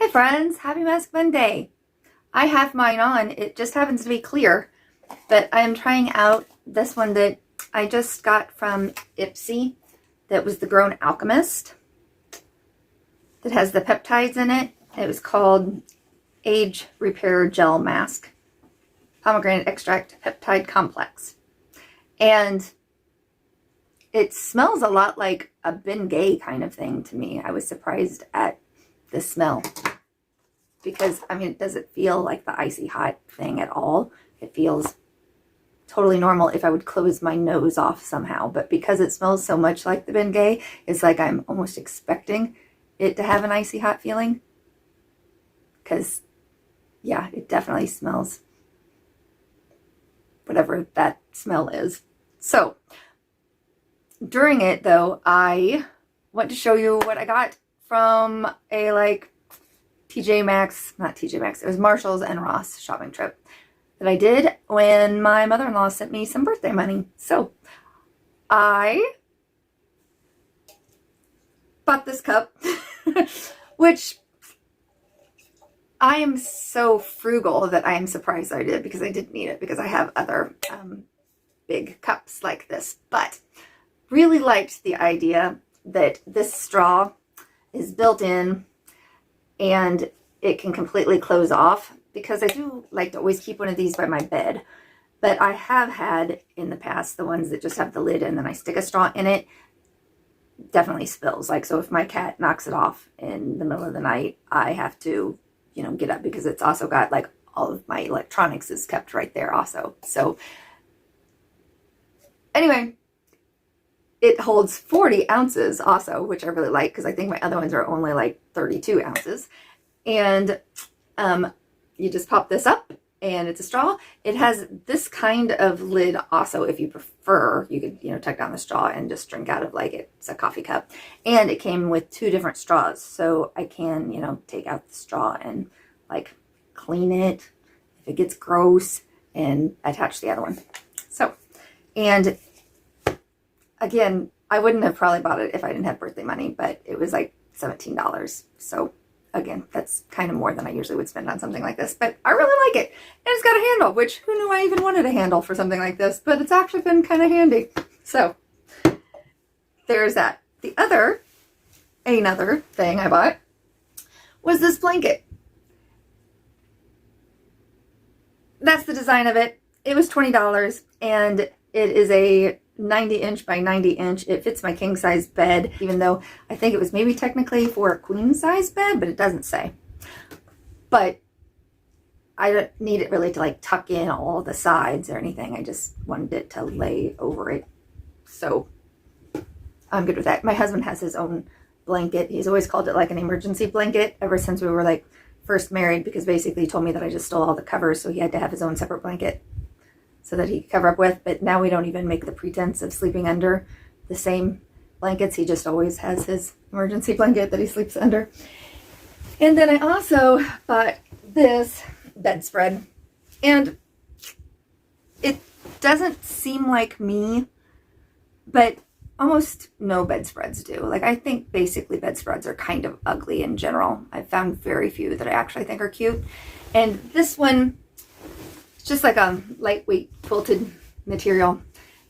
Hi friends, happy Mask Monday. I have mine on. It just happens to be clear, but I am trying out this one that I just got from Ipsy that was the Grown Alchemist that has the peptides in it. It was called Age Repair Gel Mask, Pomegranate Extract Peptide Complex. And it smells a lot like a Bengay kind of thing to me. I was surprised at the smell because, I mean, it doesn't feel like the icy hot thing at all. It feels totally normal if I would close my nose off somehow. But because it smells so much like the Bengay, it's like I'm almost expecting it to have an icy hot feeling. Because, yeah, it definitely smells whatever that smell is. So, during it, though, I want to show you what I got from a, TJ Maxx, not TJ Maxx, it was Marshalls and Ross shopping trip that I did when my mother-in-law sent me some birthday money. So, I bought this cup, which I am so frugal that I am surprised I did because I didn't need it because I have other big cups like this. But really liked the idea that this straw is built in and it can completely close off, because I do like to always keep one of these by my bed. But I have had in the past the ones that just have the lid and then I stick a straw in it. Definitely spills. So if my cat knocks it off in the middle of the night, I have to, get up, because it's also got all of my electronics is kept right there also. So anyway, it holds 40 ounces also, which I really like because I think my other ones are only 32 ounces. And you just pop this up and it's a straw. It has this kind of lid also if you prefer. You could, tuck down the straw and just drink out of it's a coffee cup. And it came with 2 different straws. So I can, take out the straw and clean it if it gets gross and attach the other one. So, and again, I wouldn't have probably bought it if I didn't have birthday money, but it was $17. So again, that's kind of more than I usually would spend on something like this, but I really like it. And it's got a handle, which who knew I even wanted a handle for something like this, but it's actually been kind of handy. So there's that. Another thing I bought was this blanket. That's the design of it. It was $20 and it is a 90-inch by 90-inch. It fits my king-size bed, even though I think it was maybe technically for a queen-size bed, but it doesn't say. But I don't need it really to tuck in all the sides or anything. I just wanted it to lay over it. So I'm good with that. My husband has his own blanket. He's always called it an emergency blanket ever since we were first married, because basically he told me that I just stole all the covers, so he had to have his own separate blanket so that he could cover up with. But now we don't even make the pretense of sleeping under the same blankets. He just always has his emergency blanket that he sleeps under. And then I also bought this bedspread, and it doesn't seem like me, but almost no bedspreads do. I think basically bedspreads are kind of ugly in general. I've found very few that I actually think are cute. And this one, it's just a lightweight quilted material.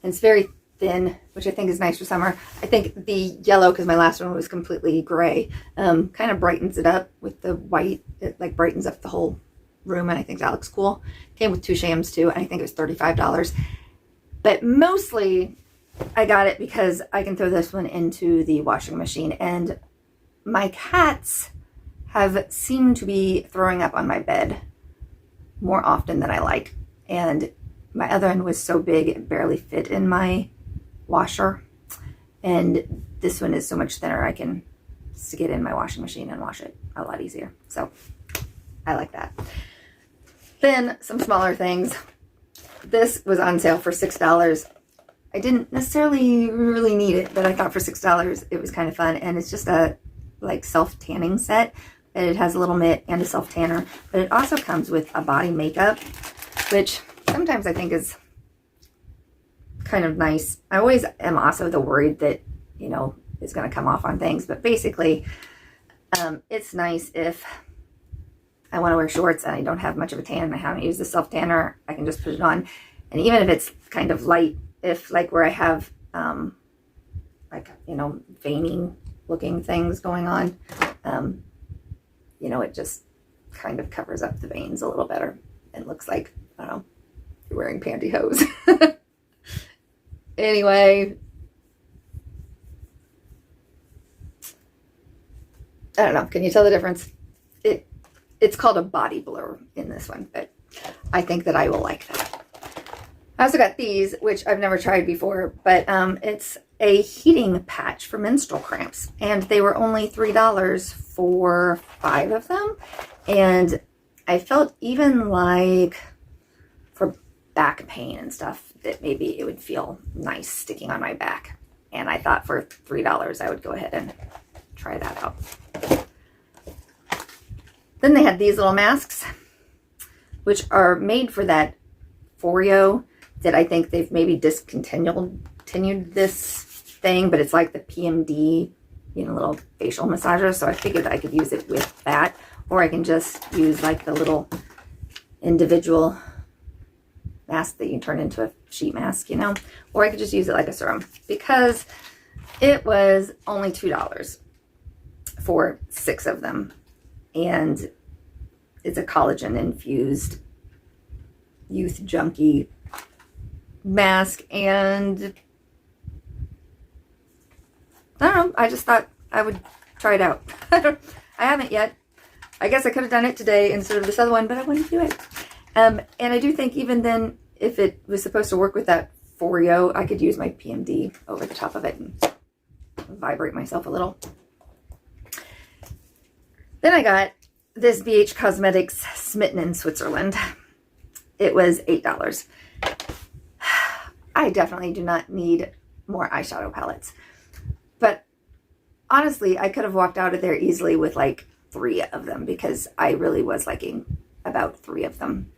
And it's very thin, which I think is nice for summer. I think the yellow, because my last one was completely gray, kind of brightens it up with the white. It brightens up the whole room, and I think that looks cool. Came with 2 shams too, and I think it was $35. But mostly I got it because I can throw this one into the washing machine, and my cats have seemed to be throwing up on my bed more often than I like. And my other one was so big it barely fit in my washer, and this one is so much thinner I can stick it in my washing machine and wash it a lot easier. So I like that. Then some smaller things. This was on sale for $6. I didn't necessarily really need it, but I thought for $6 it was kind of fun. And it's just a self-tanning set. It has a little mitt and a self-tanner, but it also comes with a body makeup, which sometimes I think is kind of nice. I always am also worried that, is going to come off on things, but basically it's nice if I want to wear shorts and I don't have much of a tan and I haven't used the self tanner, I can just put it on. And even if it's kind of light, if like where I have like, you know, veining looking things going on, you know, it just kind of covers up the veins a little better and looks like, I don't know, you're wearing pantyhose. Anyway, I don't know. Can you tell the difference? It's called a body blur in this one, but I think that I will like that. I also got these, which I've never tried before, but it's a heating patch for menstrual cramps, and they were only $3 for 5 of them. And I felt even like for back pain and stuff that maybe it would feel nice sticking on my back. And I thought for $3 I would go ahead and try that out. Then they had these little masks, which are made for that Foreo that I think they've maybe discontinued this thing, but it's like the PMD, you know, little facial massager. So I figured I could use it with that, or I can just use like the little individual mask that you can turn into a sheet mask, you know, or I could just use it like a serum, because it was only $2 for 6 of them. And it's a collagen infused youth junkie mask. And I don't know, I just thought I would try it out. I haven't yet. I guess I could have done it today instead of this other one, but I wanted to do it. And I do think even then, if it was supposed to work with that Foreo, I could use my PMD over the top of it and vibrate myself a little. Then I got this BH Cosmetics Smitten in Switzerland. It was $8. I definitely do not need more eyeshadow palettes. But honestly, I could have walked out of there easily with like 3 of them, because I really was liking about 3 of them.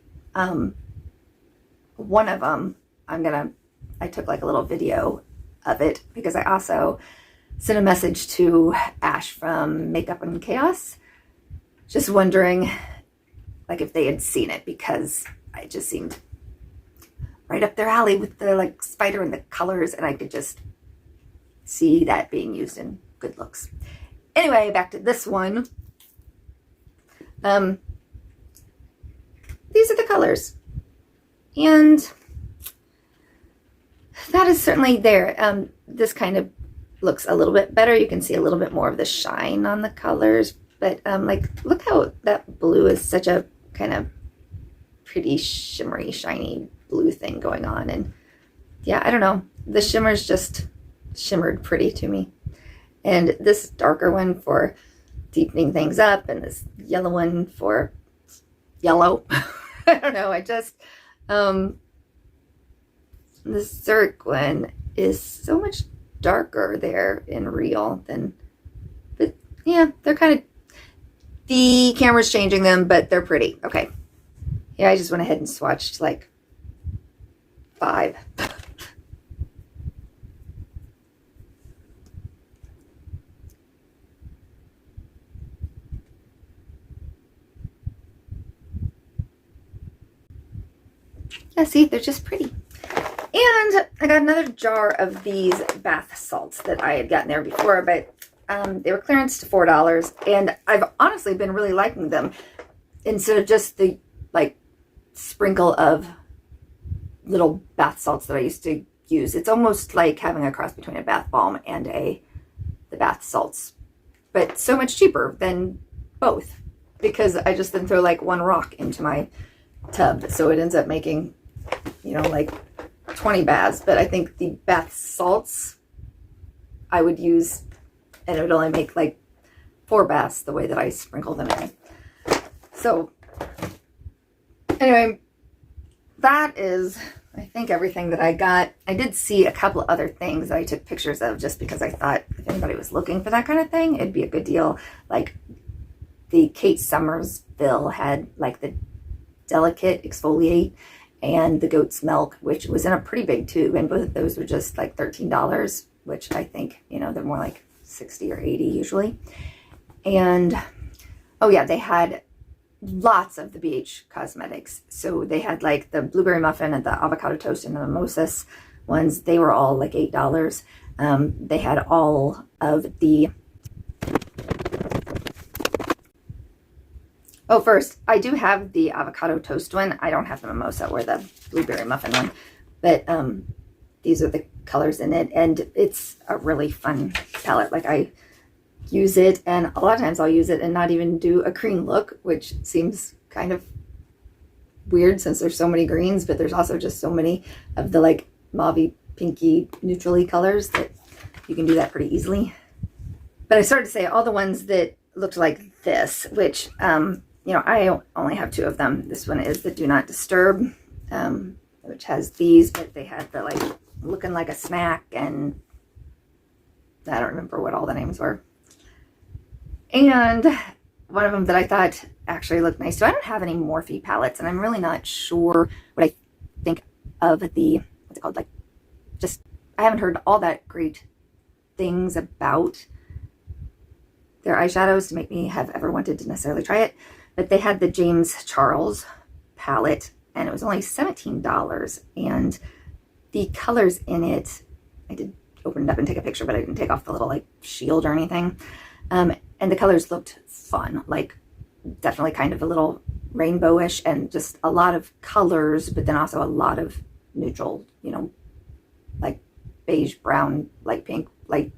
One of them, I took like a little video of it, because I also sent a message to Ash from Makeup and Chaos, just wondering like if they had seen it, because it just seemed right up their alley with the like spider and the colors, and I could just see that being used in good looks. Anyway, back to this one. These are the colors, and that is certainly there. This kind of looks a little bit better. You can see a little bit more of the shine on the colors, but like, look how that blue is such a kind of pretty shimmery, shiny blue thing going on. And yeah, I don't know, the shimmers just shimmered pretty to me. And this darker one for deepening things up, and this yellow one for yellow. I don't know, I just the Zurich one is so much darker there in real than, but yeah, they're kind of, the camera's changing them, but they're pretty. Okay, yeah, I just went ahead and swatched like 5. Yeah, see, they're just pretty. And I got another jar of these bath salts that I had gotten there before, but they were clearance to $4, and I've honestly been really liking them. Instead of just the like sprinkle of little bath salts that I used to use, it's almost like having a cross between a bath balm and the bath salts, but so much cheaper than both, because I just then throw like 1 rock into my tub, so it ends up making, you know, like 20 baths. But I think the bath salts I would use, and it would only make like 4 baths the way that I sprinkle them in. So anyway, that is, I think, everything that I got. I did see a couple other things that I took pictures of, just because I thought if anybody was looking for that kind of thing, it'd be a good deal. Like the Kate Somersville had like the Delicate Exfoliate and the Goat's Milk, which was in a pretty big tube, and both of those were just like $13, which I think, you know, they're more like 60 or 80 usually. And oh yeah, they had lots of the BH Cosmetics. So they had like the blueberry muffin and the avocado toast and the mimosas ones. They were all like $8. They had all of the... Oh, first, I do have the avocado toast one. I don't have the mimosa or the blueberry muffin one, but these are the colors in it, and it's a really fun palette. Like, I use it, and a lot of times I'll use it and not even do a green look, which seems kind of weird since there's so many greens, but there's also just so many of the like mauve-y, pinky, neutrally colors that you can do that pretty easily. But I started to say all the ones that looked like this, which, you know, I only have 2 of them. This one is the Do Not Disturb, which has these, but they had the like looking like a snack, and I don't remember what all the names were. And one of them that I thought actually looked nice. So I don't have any Morphe palettes, and I'm really not sure what I think of the, what's it called? Like, just, I haven't heard all that great things about their eyeshadows to make me have ever wanted to necessarily try it. But they had the James Charles palette, and it was only $17. And the colors in it, I did open it up and take a picture, but I didn't take off the little like shield or anything. And the colors looked fun, like definitely kind of a little rainbowish, and just a lot of colors, but then also a lot of neutral, you know, like beige, brown, light pink, light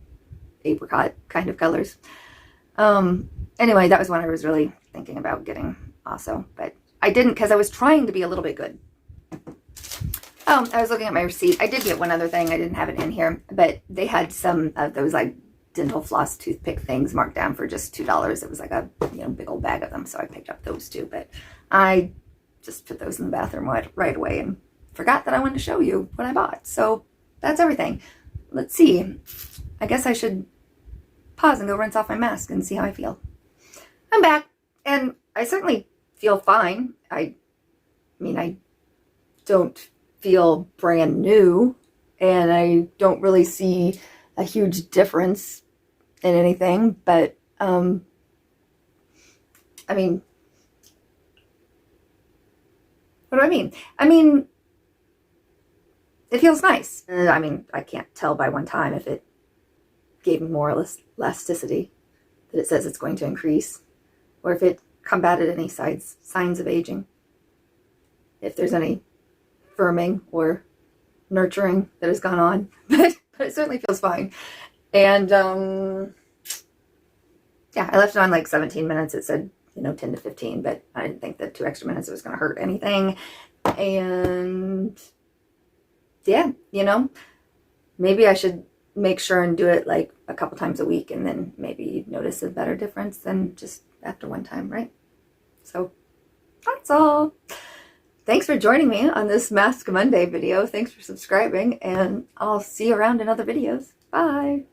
apricot kind of colors. Anyway, that was one I was really thinking about getting also, but I didn't because I was trying to be a little bit good. Oh, I was looking at my receipt. I did get one other thing. I didn't have it in here, but they had some of those like dental floss toothpick things marked down for just $2. It was like a, you know, big old bag of them, so I picked up those 2, but I just put those in the bathroom right away and forgot that I wanted to show you what I bought. So that's everything. Let's see. I guess I should pause and go rinse off my mask and see how I feel. I'm back, and I certainly feel fine. I mean, I don't feel brand new, and I don't really see a huge difference in anything, but I mean, what do I mean? I mean, it feels nice. I mean, I can't tell by one time if it gave me more elasticity, that it says it's going to increase, or if it combated any signs of aging, if there's any firming or nurturing that has gone on, but it certainly feels fine. And yeah, I left it on like 17 minutes. It said, you know, 10 to 15, but I didn't think that 2 extra minutes was going to hurt anything. And yeah, you know, maybe I should make sure and do it like a couple times a week, and then maybe you'd notice a better difference than just after one time, right? So that's all. Thanks for joining me on this Mask Monday video. Thanks for subscribing, and I'll see you around in other videos. Bye.